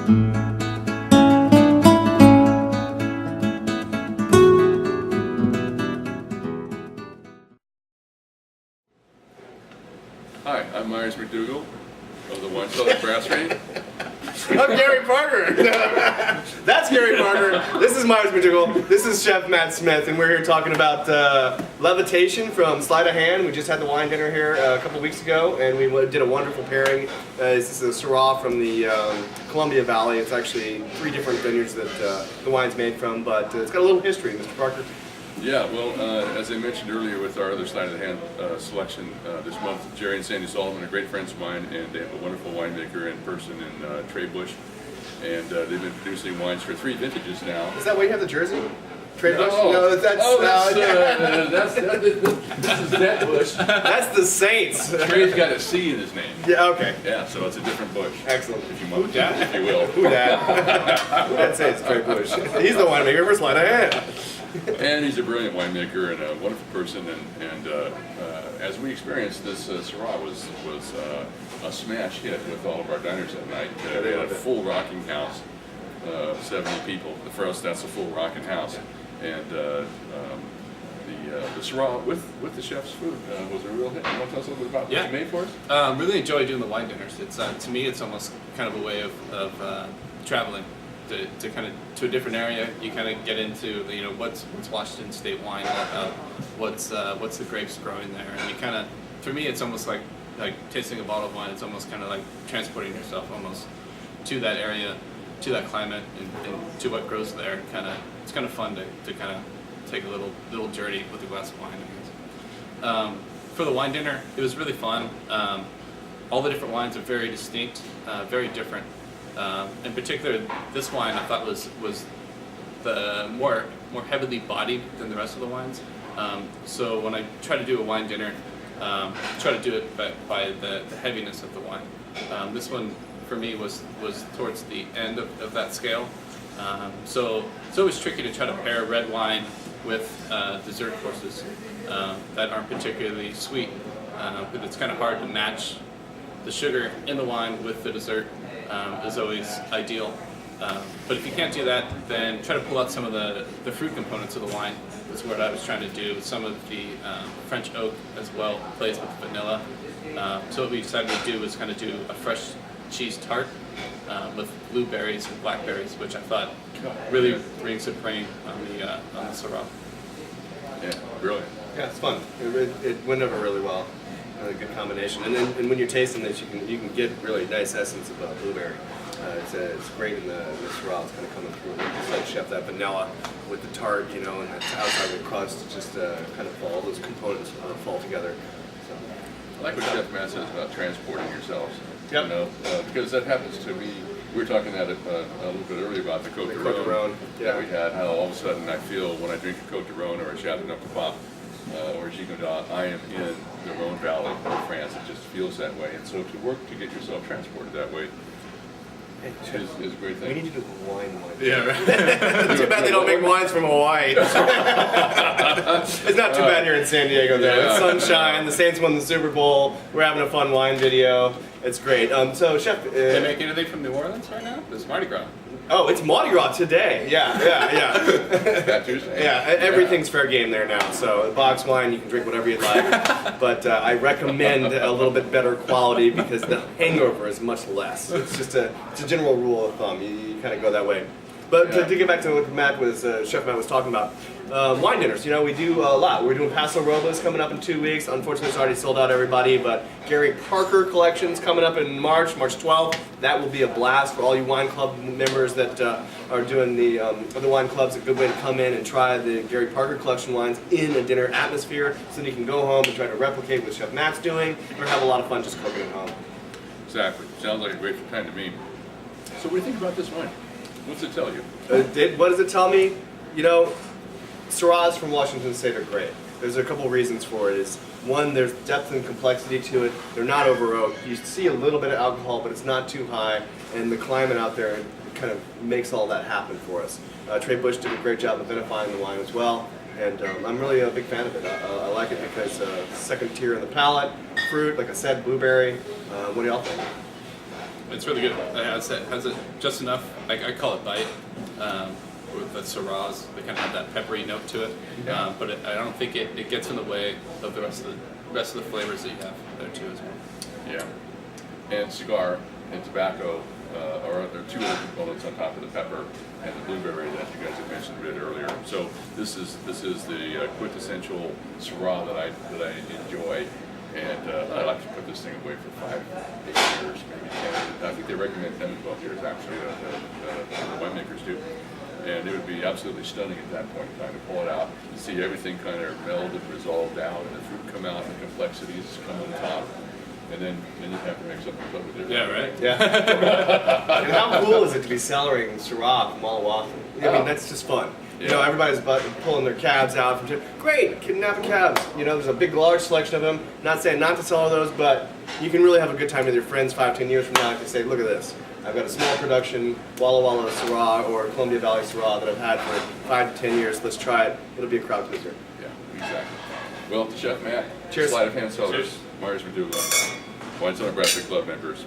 Hi, I'm Myers McDougall of the Wine Cellars Brasserie. I'm Gary Parker. That's Gary Parker. This is Myers McDougall. This is Chef Matt Smith, and we're here talking about Levitation from Sleight of Hand. We just had the wine dinner here a couple weeks ago, and we did a wonderful pairing. This is a Syrah from the Columbia Valley. It's actually 3 different vineyards that the wine's made from, but it's got a little history, Mr. Parker. Yeah, well, as I mentioned earlier with our other Sleight of the Hand selection this month, Jerry and Sandy Sullivan are great friends of mine, and they have a wonderful winemaker in person in Trey Bush, and they've been producing wines for 3 vintages now. Is that why you have the jersey? Trey Bush? No, this is Ned Bush. That's the Saints. Trey's got a C in his name. Yeah, okay. Yeah, so it's a different Bush. Excellent. If you want, if you will. Who dat? Who dat say it's Trey Bush? He's the winemaker for Sleight of Hand. And he's a brilliant winemaker and a wonderful person, and as we experienced, this Syrah was a smash hit with all of our diners that night. We had a full rocking house, 70 people. For us, that's a full rocking house. And the Syrah with the chef's food was a real hit. You want to tell us a little bit about what you made for us? Really enjoy doing the wine dinners. It's to me, it's almost kind of a way of traveling to kind of to a different area. You kind of get into what's Washington State wine all about, what's the grapes growing there, and you kind of, for me, it's almost like tasting a bottle of wine. It's almost kind of like transporting yourself almost to that area, to that climate, and to what grows there. It's kind of fun to kind of take a little journey with a glass of wine, I guess. For the wine dinner, it was really fun. All the different wines are very distinct, very different. In particular, this wine I thought was the more heavily bodied than the rest of the wines. So when I try to do a wine dinner, try to do it by the heaviness of the wine. This one for me was towards the end of that scale. So it's always tricky to try to pair red wine with dessert courses that aren't particularly sweet, but it's kind of hard to match the sugar in the wine with the dessert. Is always ideal. But if you can't do that, then try to pull out some of the fruit components of the wine. That's what I was trying to do. Some of the French oak as well plays with vanilla. So what we decided to do was kind of do a fresh cheese tart with blueberries and blackberries, which I thought really reigns supreme on the Syrah. Yeah, brilliant. Yeah, it's fun. It went over really well. A good combination, and when you're tasting this, you can get really nice essence of blueberry. It's great in the Syrah. It's kind of coming through. Like you said, Chef, that vanilla with the tart, and that's outside the crust, just kind of all those components fall together. So. I like what Chef Matt says about transporting yourselves. Yep. Because that happens to me. We were talking that a little bit earlier about the Côte de Rhône that we had. How all of a sudden I feel when I drink a Côte de Rhône or a Châteauneuf de Pape or Gigondas, I am in the Rhone Valley of France. It just feels that way, and so to work to get yourself transported that way is a great thing. We need to do wine. Yeah, right. Too bad they don't make wines from Hawaii. It's not too bad here in San Diego, though. Yeah. It's sunshine. The Saints won the Super Bowl. We're having a fun wine video. It's great. So, Chef, They make anything from New Orleans right now? It's Mardi Gras. Oh, it's Mardi Gras today. Yeah. That Tuesday. Yeah, everything's fair game there now. So box wine, you can drink whatever you'd like. But I recommend a little bit better quality because the hangover is much less. It's just it's a general rule of thumb. You kind of go that way. But to get back to what Chef Matt was talking about, wine dinners. We do a lot. We're doing Paso Robles coming up in 2 weeks. Unfortunately, it's already sold out, everybody. But Gary Parker collection's coming up in March 12th. That will be a blast for all you wine club members that are doing the wine clubs. A good way to come in and try the Gary Parker collection wines in a dinner atmosphere, so that you can go home and try to replicate what Chef Matt's doing, or have a lot of fun just cooking at home. Exactly. Sounds like a great time to me. So what do you think about this wine? What's it tell you? What does it tell me? Syrahs from Washington State are great. There's a couple reasons for it. One, there's depth and complexity to it. They're not over oaked. You see a little bit of alcohol, but it's not too high. And the climate out there kind of makes all that happen for us. Trey Bush did a great job of vinifying the wine as well. And I'm really a big fan of it. I like it because second tier in the palate, fruit, like I said, blueberry. What do y'all think? It's really good. It has it just enough. I call it bite. With the Syrahs, they kind of have that peppery note to it. Yeah. But I don't think it gets in the way of the rest of the flavors that you have there too as well. Yeah. And cigar and tobacco are there are two other components on top of the pepper and the blueberry that you guys had mentioned a bit earlier. So this is the quintessential Syrah that I enjoy. And I like to put this thing away for 5, 8 years, maybe 10. I think they recommend 10 to 12 years, actually, the winemakers do. And it would be absolutely stunning at that point in time to pull it out and see everything kind of meld and resolve down, and the fruit come out, and the complexities come on top. And then you have to make something fun with it. Yeah, right. Yeah. And how cool is it to be cellaring Syrah from Oahu? I mean, that's just fun. You know, everybody's pulling their cabs out from great, Napa cabs. You know, there's a big, large selection of them. Not saying not to sell those, but you can really have a good time with your friends 5, 10 years from now if you say, look at this. I've got a small production Walla Walla Syrah or Columbia Valley Syrah that I've had for 5 to 10 years. Let's try it. It'll be a crowd pleaser. Yeah, exactly. Well, to Chef Matt, Cheers. Sleight of Hand Cellars, Cheers. Myers Medulla, Wine Center Bradford Club members,